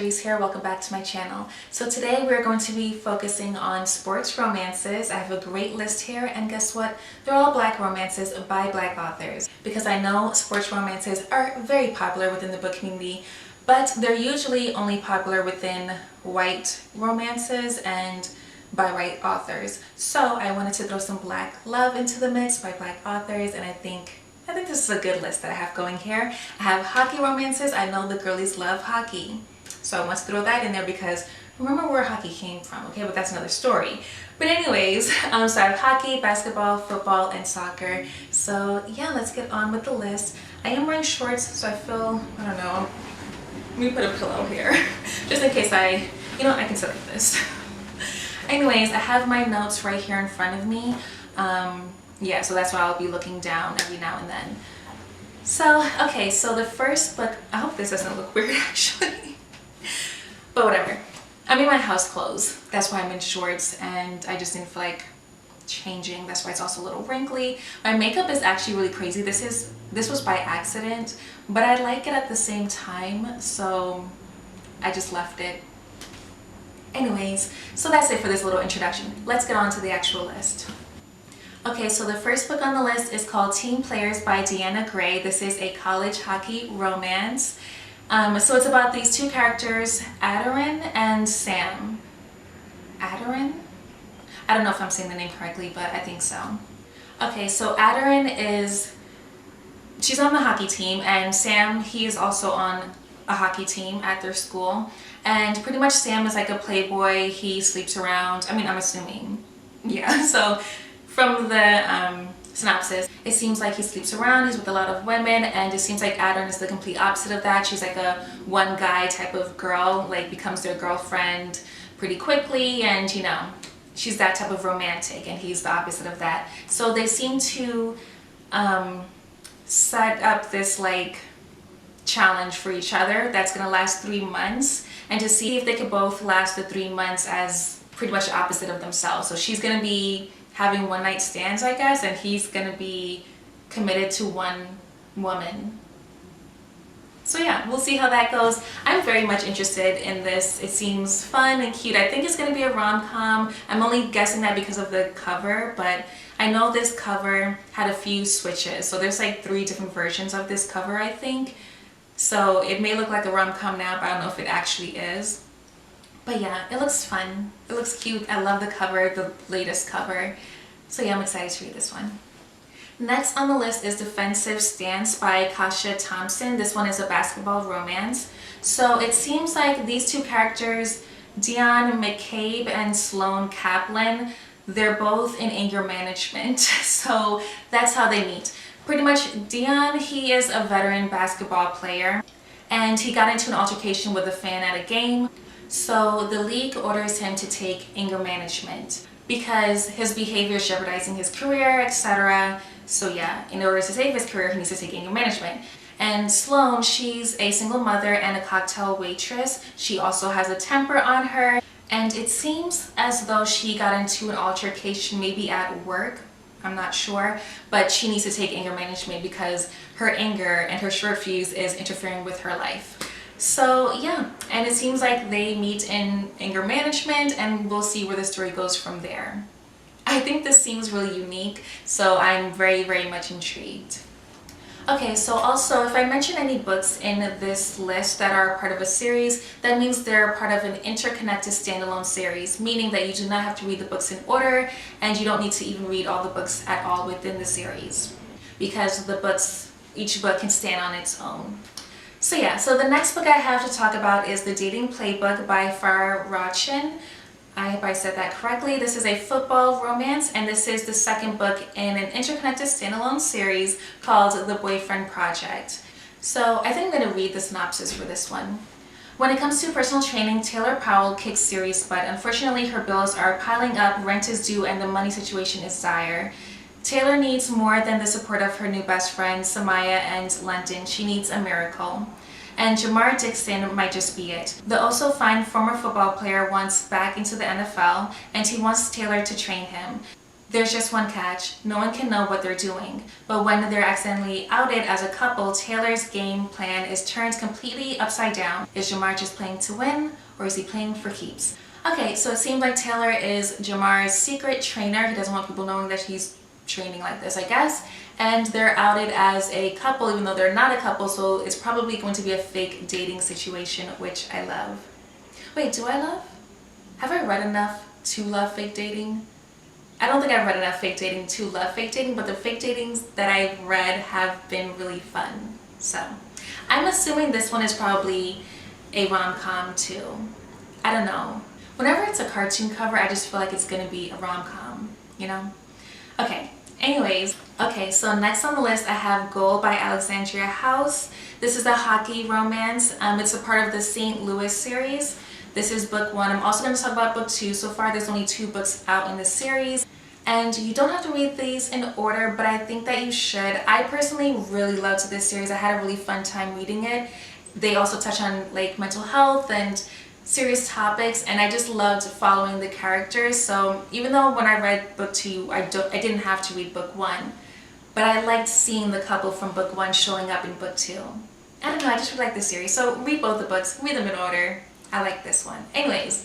Patrice here. Welcome back to my channel. So today we're going to be focusing on sports romances. I have a great list here, and guess what? They're all Black romances by Black authors, because I know sports romances are very popular within the book community, but they're usually only popular within white romances and by white authors. So I wanted to throw some Black love into the mix by Black authors, and I think this is a good list that I have going here. I have hockey romances. I know the girlies love hockey, so I want to throw that in there because remember where hockey came from, okay? But that's another story. But anyways, so I have hockey, basketball, football, and soccer. So yeah, let's get on with the list. I am wearing shorts, so I feel, I don't know, let me put a pillow here just in case I can sit like this. Anyways, I have my notes right here in front of me. Yeah, so that's why I'll be looking down every now and then. So, okay, so the first book, I hope this doesn't look weird actually, but whatever. I'm in my house clothes, that's why I'm in shorts, and I just didn't feel like changing. That's why it's also a little wrinkly. My makeup is actually really crazy. This was by accident, but I like it at the same time, so I just left it. Anyways, so that's it for this little introduction. Let's get on to the actual list. Okay, so the first book on the list is called Team Players by Deanna Gray. This is a college hockey romance. So it's about these two characters, Aderin and Sam. Aderin? I don't know if I'm saying the name correctly, but I think so. Okay, so Aderin she's on the hockey team, and Sam, he is also on a hockey team at their school. And pretty much Sam is like a playboy. He sleeps around. I mean, I'm assuming. Yeah, so from the synopsis, it seems like he sleeps around, he's with a lot of women, and it seems like Aderin is the complete opposite of that. She's like a one guy type of girl, like becomes their girlfriend pretty quickly, and she's that type of romantic, and he's the opposite of that. So they seem to set up this like challenge for each other that's gonna last 3 months, and to see if they could both last the 3 months as pretty much the opposite of themselves. So she's gonna be having one night stands, I guess, and he's gonna be committed to one woman. So yeah, we'll see how that goes. I'm very much interested in this. It seems fun and cute. I think it's gonna be a rom-com. I'm only guessing that because of the cover, but I know this cover had a few switches. So there's like 3 different versions of this cover, I think. So it may look like a rom-com now, but I don't know if it actually is. But yeah, it looks fun. It looks cute. I love the cover, the latest cover. So yeah, I'm excited to read this one. Next on the list is Defensive Stance by Kasha Thompson. This one is a basketball romance. So it seems like these two characters, Dion McCabe and Sloane Kaplan, they're both in anger management. So that's how they meet. Pretty much Dion, he is a veteran basketball player, and he got into an altercation with a fan at a game. So the league orders him to take anger management because his behavior is jeopardizing his career, etc. So yeah, in order to save his career, he needs to take anger management. And Sloane, she's a single mother and a cocktail waitress. She also has a temper on her, and it seems as though she got into an altercation maybe at work. I'm not sure, but she needs to take anger management because her anger and her short fuse is interfering with her life. So yeah, and it seems like they meet in anger management, and we'll see where the story goes from there. I think this seems really unique, so I'm very, very much intrigued. Okay, so also if I mention any books in this list that are part of a series, that means they're part of an interconnected standalone series, meaning that you do not have to read the books in order, and you don't need to even read all the books at all within the series, because each book can stand on its own. So yeah, so the next book I have to talk about is The Dating Playbook by Farah Rachin. I hope I said that correctly. This is a football romance, and this is the second book in an interconnected standalone series called The Boyfriend Project. So I think I'm going to read the synopsis for this one. When it comes to personal training, Taylor Powell kicks serious butt. Unfortunately, her bills are piling up, rent is due, and the money situation is dire. Taylor needs more than the support of her new best friends, Samaya and London. She needs a miracle. And Jamar Dixon might just be it. The also fine former football player wants back into the NFL, and he wants Taylor to train him. There's just one catch. No one can know what they're doing. But when they're accidentally outed as a couple, Taylor's game plan is turned completely upside down. Is Jamar just playing to win, or is he playing for keeps? Okay, so it seems like Taylor is Jamar's secret trainer. He doesn't want people knowing that he's training like this, I guess. And they're outed as a couple, even though they're not a couple, so it's probably going to be a fake dating situation, which I love. Wait, do I love? Have I read enough to love fake dating? I don't think I've read enough fake dating to love fake dating, but the fake datings that I've read have been really fun. So I'm assuming this one is probably a rom-com too. I don't know. Whenever it's a cartoon cover, I just feel like it's gonna be a rom-com, you know? Okay, anyways. Okay, so next on the list I have Goal by Alexandria House. This is a hockey romance. It's a part of the St. Louis series. This is book 1. I'm also going to talk about book 2. So far there's only 2 books out in this series. And you don't have to read these in order, but I think that you should. I personally really loved this series. I had a really fun time reading it. They also touch on like mental health and serious topics, and I just loved following the characters. So even though when I read book 2, I didn't have to read book 1, but I liked seeing the couple from book 1 showing up in book 2. I don't know, I just really like this series. So read both the books, read them in order. I like this one. Anyways,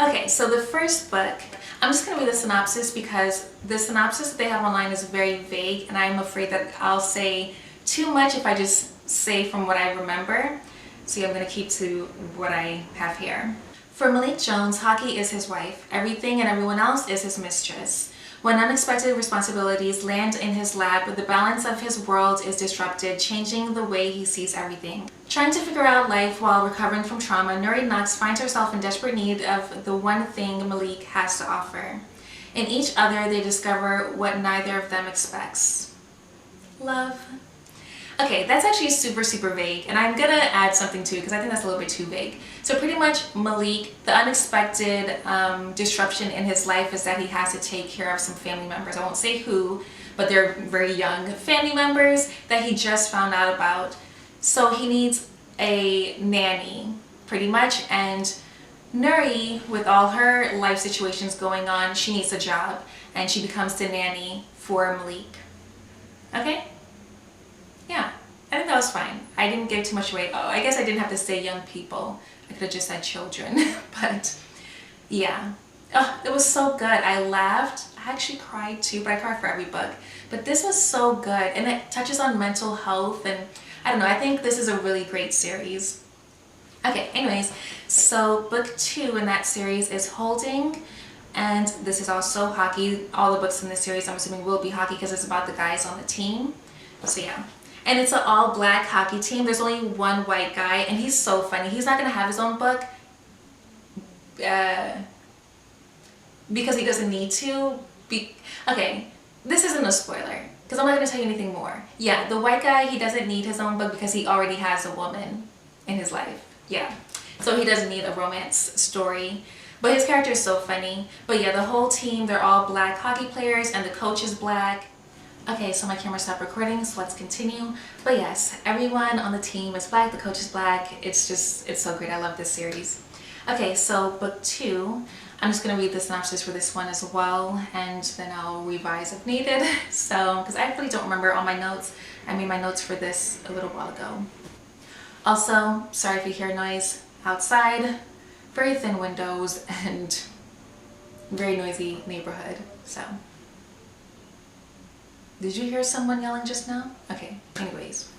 okay, so the first book, I'm just gonna read the synopsis because the synopsis that they have online is very vague, and I'm afraid that I'll say too much if I just say from what I remember. So I'm gonna keep to what I have here. For Malik Jones, hockey is his wife. Everything and everyone else is his mistress. When unexpected responsibilities land in his lap, the balance of his world is disrupted, changing the way he sees everything. Trying to figure out life while recovering from trauma, Nuri Knox finds herself in desperate need of the one thing Malik has to offer. In each other, they discover what neither of them expects. Love. Okay, that's actually super, super vague, and I'm gonna add something too because I think that's a little bit too vague. So pretty much Malik, the unexpected disruption in his life is that he has to take care of some family members. I won't say who, but they're very young family members that he just found out about. So he needs a nanny, pretty much, and Nuri, with all her life situations going on, she needs a job, and she becomes the nanny for Malik. Okay? Yeah, I think that was fine. I didn't give too much away. Oh, I guess I didn't have to say young people. I could have just said children, but yeah. Oh, it was so good. I laughed. I actually cried too, but I cry for every book. But this was so good, and it touches on mental health, and I don't know, I think this is a really great series. Okay, anyways, so book 2 in that series is Holding, and this is also hockey. All the books in this series I'm assuming will be hockey because it's about the guys on the team. So yeah. And it's an all-black hockey team. There's only one white guy, and he's so funny. He's not going to have his own book because he doesn't need to. Okay, this isn't a spoiler because I'm not going to tell you anything more. Yeah, the white guy, he doesn't need his own book because he already has a woman in his life. Yeah, so he doesn't need a romance story. But his character is so funny. But yeah, the whole team, they're all black hockey players, and the coach is black. Okay, so my camera stopped recording, so let's continue. But yes, everyone on the team is black, the coach is black. It's so great. I love this series. Okay, so book 2, I'm just gonna read the synopsis for this one as well, and then I'll revise if needed. So, because I really don't remember all my notes. I made my notes for this a little while ago. Also, sorry if you hear noise outside. Very thin windows and very noisy neighborhood, so. Did you hear someone yelling just now? Okay, anyways.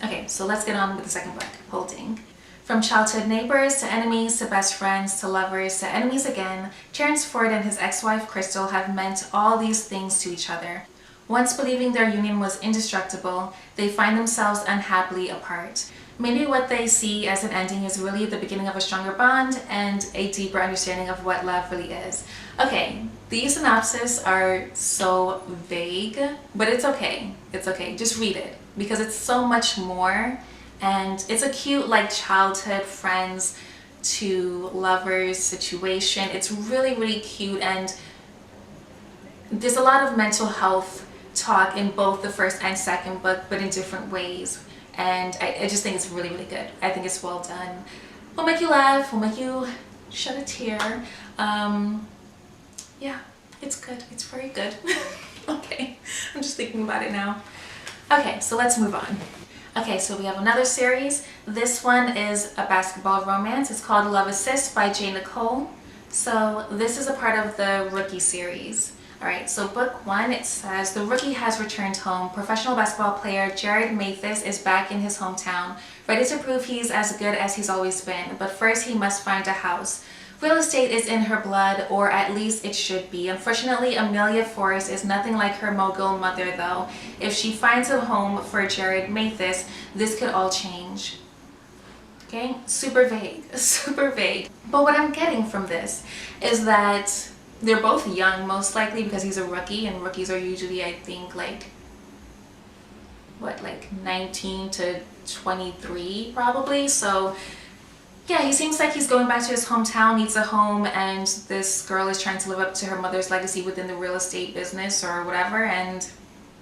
Okay, so let's get on with the second book, Holding. From childhood neighbors to enemies to best friends to lovers to enemies again, Terrence Ford and his ex-wife Crystal have meant all these things to each other. Once believing their union was indestructible, they find themselves unhappily apart. Maybe what they see as an ending is really the beginning of a stronger bond and a deeper understanding of what love really is. Okay, these synopses are so vague, but it's okay. It's okay. Just read it because it's so much more, and it's a cute like childhood friends to lovers situation. It's really, really cute, and there's a lot of mental health talk in both the first and second book, but in different ways. And I just think it's really, really good. I think it's well done. Will make you laugh, will make you shed a tear. Yeah, It's good. It's very good. Okay, I'm just thinking about it now. Okay, so let's move on. Okay, so we have another series. This one is a basketball romance. It's called Love Assist by J. Nicole. So this is a part of the Rookie series. Alright, so book one, it says, the rookie has returned home. Professional basketball player Jared Mathis is back in his hometown, ready to prove he's as good as he's always been. But first he must find a house. Real estate is in her blood, or at least it should be. Unfortunately, Amelia Forrest is nothing like her mogul mother, though. If she finds a home for Jared Mathis, this could all change. Okay, super vague, super vague. But what I'm getting from this is that they're both young, most likely, because he's a rookie, and rookies are usually, I think, like, what, like 19 to 23, probably. So yeah, he seems like he's going back to his hometown, needs a home, and this girl is trying to live up to her mother's legacy within the real estate business or whatever, and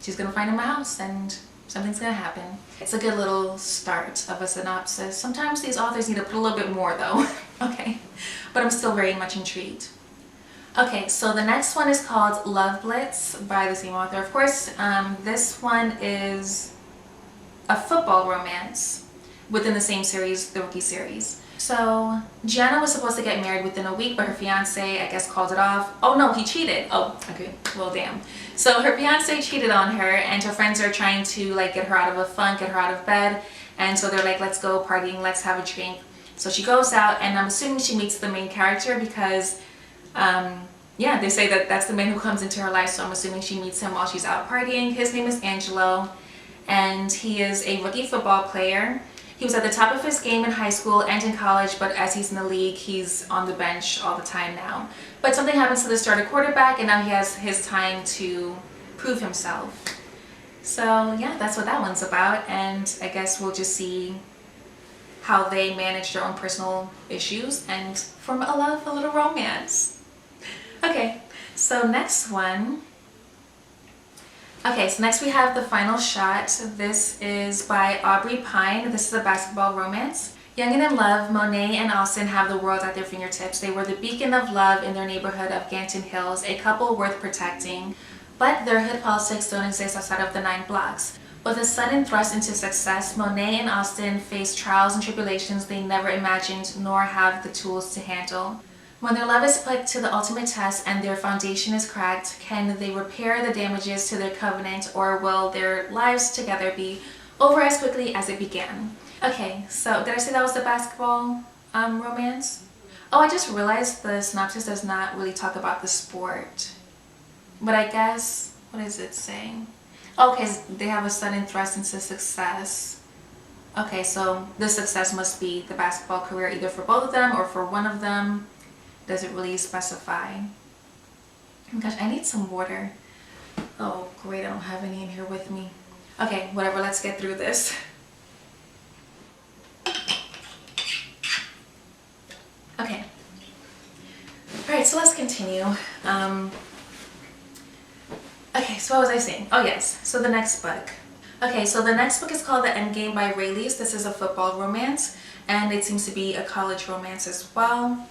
she's gonna find him a house, and something's gonna happen. It's a good little start of a synopsis. Sometimes these authors need to put a little bit more, though. Okay, but I'm still very much intrigued. Okay, so the next one is called Love Blitz by the same author. Of course, this one is a football romance within the same series, the Rookie series. So Gianna was supposed to get married within a week, but her fiance, I guess, called it off. Oh no, he cheated. Oh, okay, well damn. So her fiance cheated on her, and her friends are trying to like get her out of a funk, get her out of bed, and so they're like, let's go partying, let's have a drink. So she goes out, and I'm assuming she meets the main character because yeah, they say that that's the man who comes into her life, so I'm assuming she meets him while she's out partying. His name is Angelo, and he is a rookie football player. He was at the top of his game in high school and in college, but as he's in the league, he's on the bench all the time now. But something happens to the starter quarterback, and now he has his time to prove himself. So yeah, that's what that one's about, and I guess we'll just see how they manage their own personal issues and form a little romance. Okay, so next one. Okay, so next we have The Final Shot. This is by Aubrey Pine. This is a basketball romance. Young and in love, Monet and Austin have the world at their fingertips. They were the beacon of love in their neighborhood of Ganton Hills, a couple worth protecting. But their hood politics don't exist outside of the 9 blocks. With a sudden thrust into success, Monet and Austin face trials and tribulations they never imagined nor have the tools to handle. When their love is put to the ultimate test and their foundation is cracked, can they repair the damages to their covenant, or will their lives together be over as quickly as it began? Okay, so did I say that was the basketball romance? Oh, I just realized the synopsis does not really talk about the sport. But I guess, what is it saying? Okay, they have a sudden thrust into success. Okay, so the success must be the basketball career, either for both of them or for one of them. Doesn't really specify. Oh gosh, I need some water. Oh great, I don't have any in here with me. Okay, whatever, let's get through this. Okay. Alright, so let's continue. Okay, so what was I saying? Oh yes, so the next book. Okay, so the next book is called The Endgame by Rayleigh. This is a football romance, and it seems to be a college romance as well.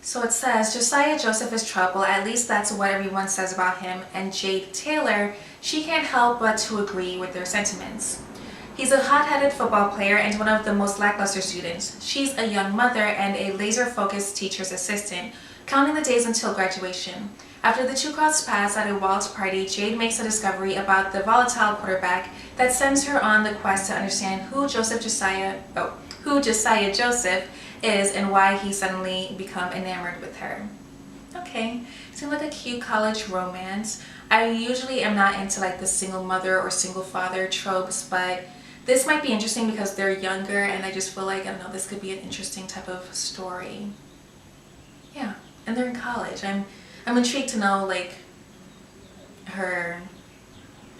So it says, Josiah Joseph is trouble, at least that's what everyone says about him, and Jade Taylor, she can't help but to agree with their sentiments. He's a hot-headed football player and one of the most lackluster students. She's a young mother and a laser-focused teacher's assistant, counting the days until graduation. After the two cross paths at a wild party, Jade makes a discovery about the volatile quarterback that sends her on the quest to understand who Josiah Joseph is and why he suddenly become enamored with her. Okay, seems like a cute college romance. I usually am not into like the single mother or single father tropes, but this might be interesting because they're younger and I just feel like, I don't know, this could be an interesting type of story. Yeah, and they're in college. I'm intrigued to know like her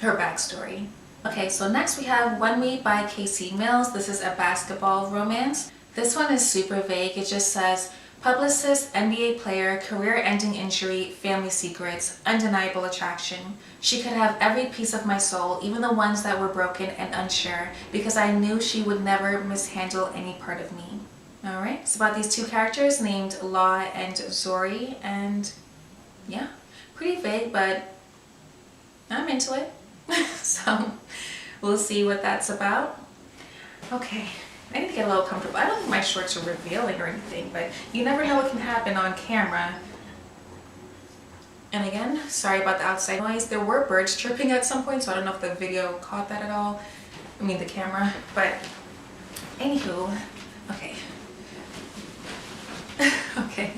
backstory. Okay, so next we have One Me by Casey Mills. This is a basketball romance. This one is super vague. It just says, publicist, NBA player, career-ending injury, family secrets, undeniable attraction. She could have every piece of my soul, even the ones that were broken and unsure, because I knew she would never mishandle any part of me. Alright, it's about these two characters named Law and Zori, and yeah, pretty vague, but I'm into it. So we'll see what that's about. Okay, I need to get a little comfortable. I don't think my shorts are revealing or anything, but you never know what can happen on camera. And again, sorry about the outside noise. There were birds chirping at some point, so I don't know if the video caught that at all. I mean the camera, but anywho, okay. Okay,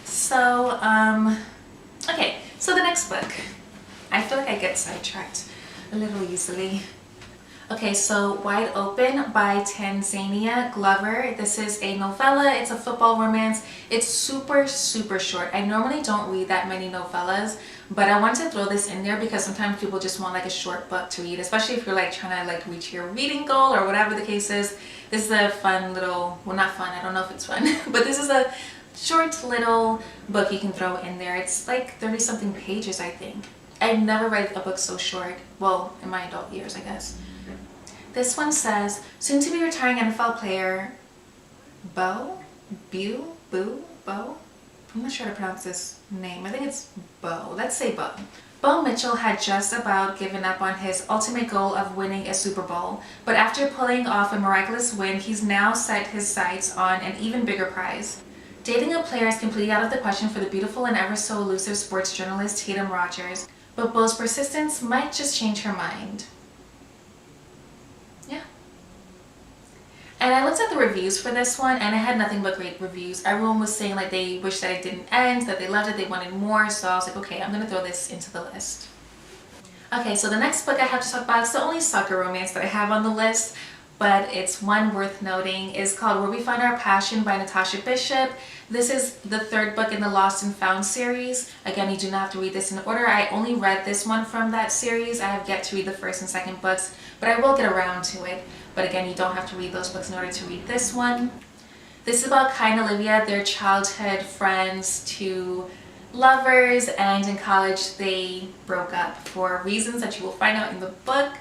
so, okay, so the next book. I feel like I get sidetracked a little easily. Okay, so Wide Open by Tanzania Glover. This is a novella. It's a football romance. It's super, super short. I normally don't read that many novellas, but I want to throw this in there because sometimes people just want like a short book to read, especially if you're like trying to like reach your reading goal or whatever the case is. This is a fun little, well, not fun, I don't know if it's fun, but this is a short little book you can throw in there. It's like 30 something pages, I think. I've never read a book so short. Well, in my adult years, I guess. This one says, soon to be retiring NFL player Bo? I'm not sure how to pronounce this name. I think it's Bo. Let's say Bo. Bo Mitchell had just about given up on his ultimate goal of winning a Super Bowl, but after pulling off a miraculous win, he's now set his sights on an even bigger prize. Dating a player is completely out of the question for the beautiful and ever so elusive sports journalist Tatum Rogers, but Bo's persistence might just change her mind. Yeah. And I looked at the reviews for this one and it had nothing but great reviews. Everyone was saying like they wished that it didn't end, that they loved it, they wanted more, so I was like, okay, I'm gonna throw this into the list. Okay, so the next book I have to talk about is the only soccer romance that I have on the list, but it's one worth noting. It's called Where We Find Our Passion by Natasha Bishop. This is the third book in the Lost and Found series. Again, you do not have to read this in order. I only read this one from that series. I have yet to read the first and second books, but I will get around to it. But again, you don't have to read those books in order to read this one. This is about Kai and Olivia. They're childhood friends to lovers, and in college they broke up for reasons that you will find out in the book.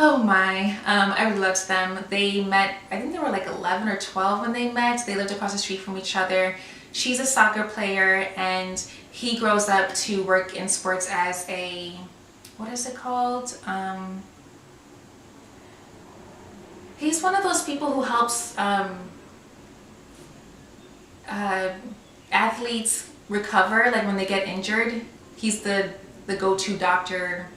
Oh my, I really loved them. They met, I think they were like 11 or 12 when they met. They lived across the street from each other. She's a soccer player and he grows up to work in sports as a, what is it called? He's one of those people who helps athletes recover, like when they get injured. He's the go-to doctor.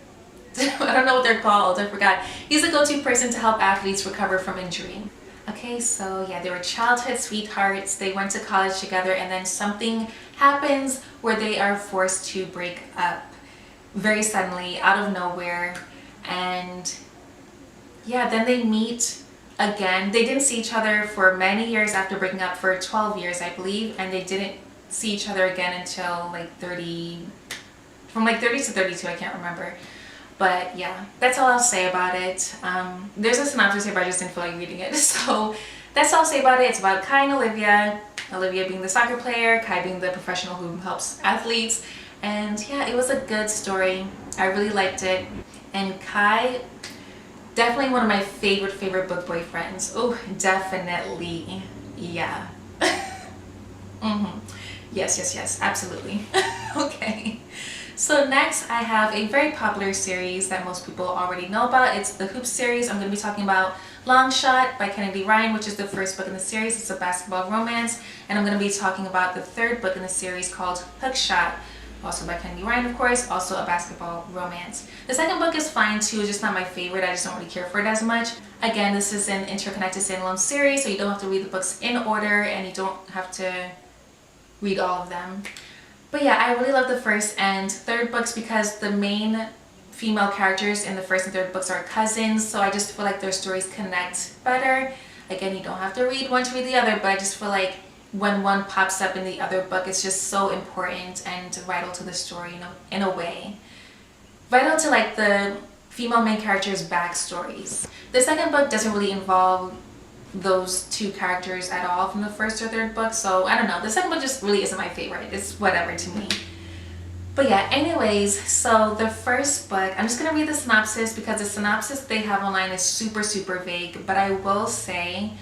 I don't know what they're called, I forgot. He's the go-to person to help athletes recover from injury. Okay, so yeah, they were childhood sweethearts. They went to college together and then something happens where they are forced to break up very suddenly, out of nowhere. And yeah, then they meet again. They didn't see each other for many years after breaking up, for 12 years, I believe, and they didn't see each other again until like 30, from like 30 to 32, I can't remember. But yeah, that's all I'll say about it. There's a synopsis here, but I just didn't feel like reading it. So that's all I'll say about it. It's about Kai and Olivia. Olivia being the soccer player, Kai being the professional who helps athletes. And yeah, it was a good story. I really liked it. And Kai, definitely one of my favorite book boyfriends. Oh, definitely. Yeah. Yes, absolutely. Okay. So next I have a very popular series that most people already know about. It's the Hoops series. I'm going to be talking about Long Shot by Kennedy Ryan, which is the first book in the series. It's a basketball romance. And I'm going to be talking about the third book in the series called Hook Shot, also by Kennedy Ryan, of course, also a basketball romance. The second book is fine too, it's just not my favorite. I just don't really care for it as much. Again, this is an interconnected standalone series, so you don't have to read the books in order and you don't have to read all of them. But yeah, I really love the first and third books because the main female characters in the first and third books are cousins, so I just feel like their stories connect better. Again, you don't have to read one to read the other, but I just feel like when one pops up in the other book, it's just so important and vital to the story, you know, in a way. Vital to like the female main characters' backstories. The second book doesn't really involve those two characters at all from the first or third book, so I don't know. The second book just really isn't my favorite. It's whatever to me. But yeah, anyways, so the first book, I'm just gonna read the synopsis because the synopsis they have online is super vague, but I will say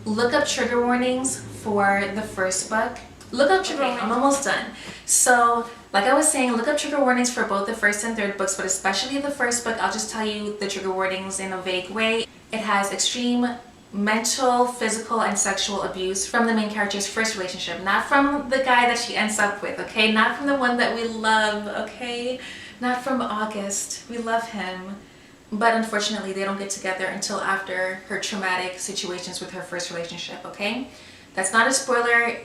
look up trigger warnings for the first book. Look up trigger warnings. I'm almost done. So Like I was saying, look up trigger warnings for both the first and third books, but especially the first book. I'll just tell you the trigger warnings in a vague way. It has extreme mental, physical, and sexual abuse from the main character's first relationship. Not from the guy that she ends up with, okay? Not from the one that we love, okay? Not from August. We love him. But unfortunately, they don't get together until after her traumatic situations with her first relationship, okay? That's not a spoiler.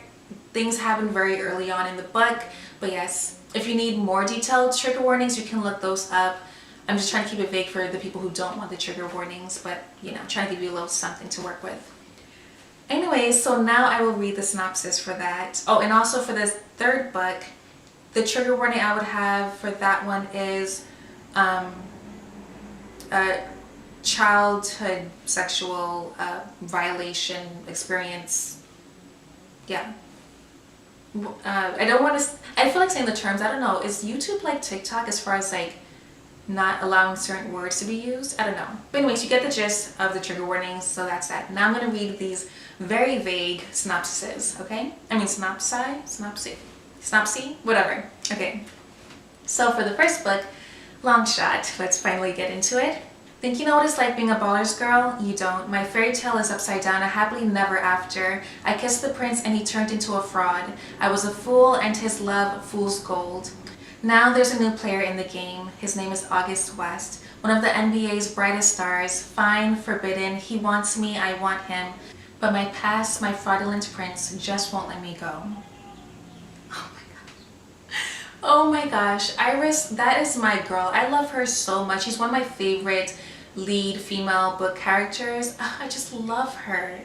Things happen very early on in the book. But yes, if you need more detailed trigger warnings, you can look those up. I'm just trying to keep it vague for the people who don't want the trigger warnings, but you know, trying to give you a little something to work with. Anyway, so now I will read the synopsis for that. Oh, and also for this third book, the trigger warning I would have for that one is a childhood sexual violation experience. Yeah. I don't want to, I feel like saying the terms, I don't know, is YouTube like TikTok as far as like not allowing certain words to be used? I don't know. But anyways, you get the gist of the trigger warnings, so that's that. Now I'm going to read these very vague synopsises, okay? I mean synopsy, whatever. Okay. So for the first book, Long Shot, let's finally get into it. Think you know what it's like being a baller's girl? You don't. My fairy tale is upside down, a happily never after. I kissed the prince and he turned into a fraud. I was a fool and his love fool's gold. Now there's a new player in the game. His name is August West, one of the NBA's brightest stars. Fine, forbidden, he wants me, I want him. But my past, my fraudulent prince, just won't let me go. Oh my gosh. Oh my gosh, Iris, that is my girl. I love her so much. She's one of my favorite lead female book characters. I just love her.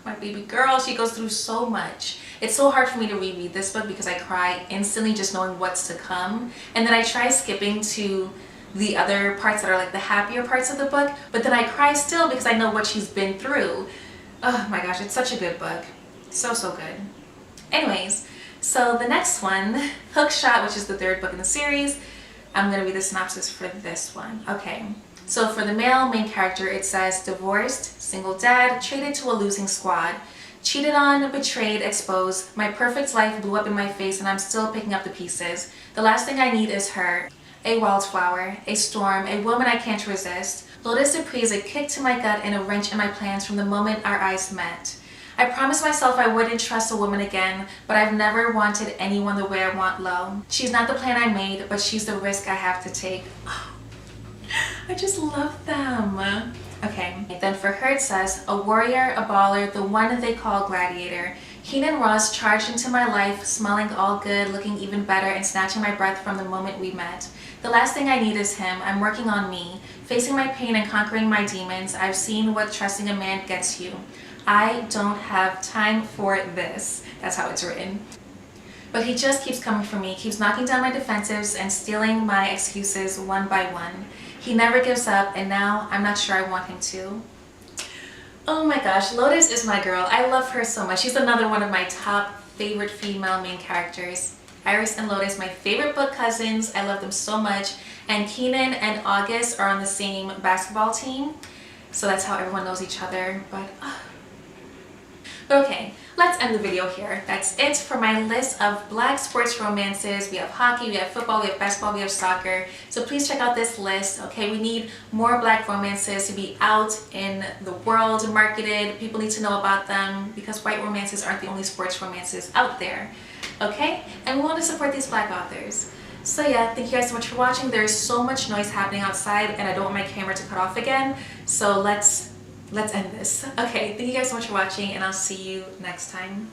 My baby girl, she goes through so much. It's so hard for me to reread this book because I cry instantly just knowing what's to come. And then I try skipping to the other parts that are like the happier parts of the book, but then I cry still because I know what she's been through. Oh my gosh, it's such a good book. So good. Anyways, so the next one, Hookshot, which is the third book in the series, I'm going to read the synopsis for this one. Okay. So for the male main character, it says, divorced, single dad, traded to a losing squad. Cheated on, betrayed, exposed. My perfect life blew up in my face and I'm still picking up the pieces. The last thing I need is her. A wildflower, a storm, a woman I can't resist. Lotus Dupree is a kick to my gut and a wrench in my plans from the moment our eyes met. I promised myself I wouldn't trust a woman again, but I've never wanted anyone the way I want Lo. She's not the plan I made, but she's the risk I have to take. Oh, I just love them. Okay, then for her it says, a warrior, a baller, the one they call gladiator. Keenan Ross charged into my life, smelling all good, looking even better, and snatching my breath from the moment we met. The last thing I need is him. I'm working on me, facing my pain and conquering my demons. I've seen what trusting a man gets you. I don't have time for this. That's how it's written. But he just keeps coming for me, keeps knocking down my defensives and stealing my excuses one by one. He never gives up, and now I'm not sure I want him to. Oh my gosh, Lotus is my girl. I love her so much. She's another one of my top favorite female main characters. Iris and Lotus, my favorite book cousins. I love them so much. And Keenan and August are on the same basketball team. So that's how everyone knows each other. But okay, let's end the video here. That's it for my list of Black sports romances. We have hockey, we have football, we have basketball, we have soccer. So please check out this list, okay? We need more Black romances to be out in the world, marketed. People need to know about them because white romances aren't the only sports romances out there, okay? And we want to support these Black authors. So yeah, thank you guys so much for watching. There's so much noise happening outside and I don't want my camera to cut off again. So let's end this. Okay, thank you guys so much for watching and I'll see you next time.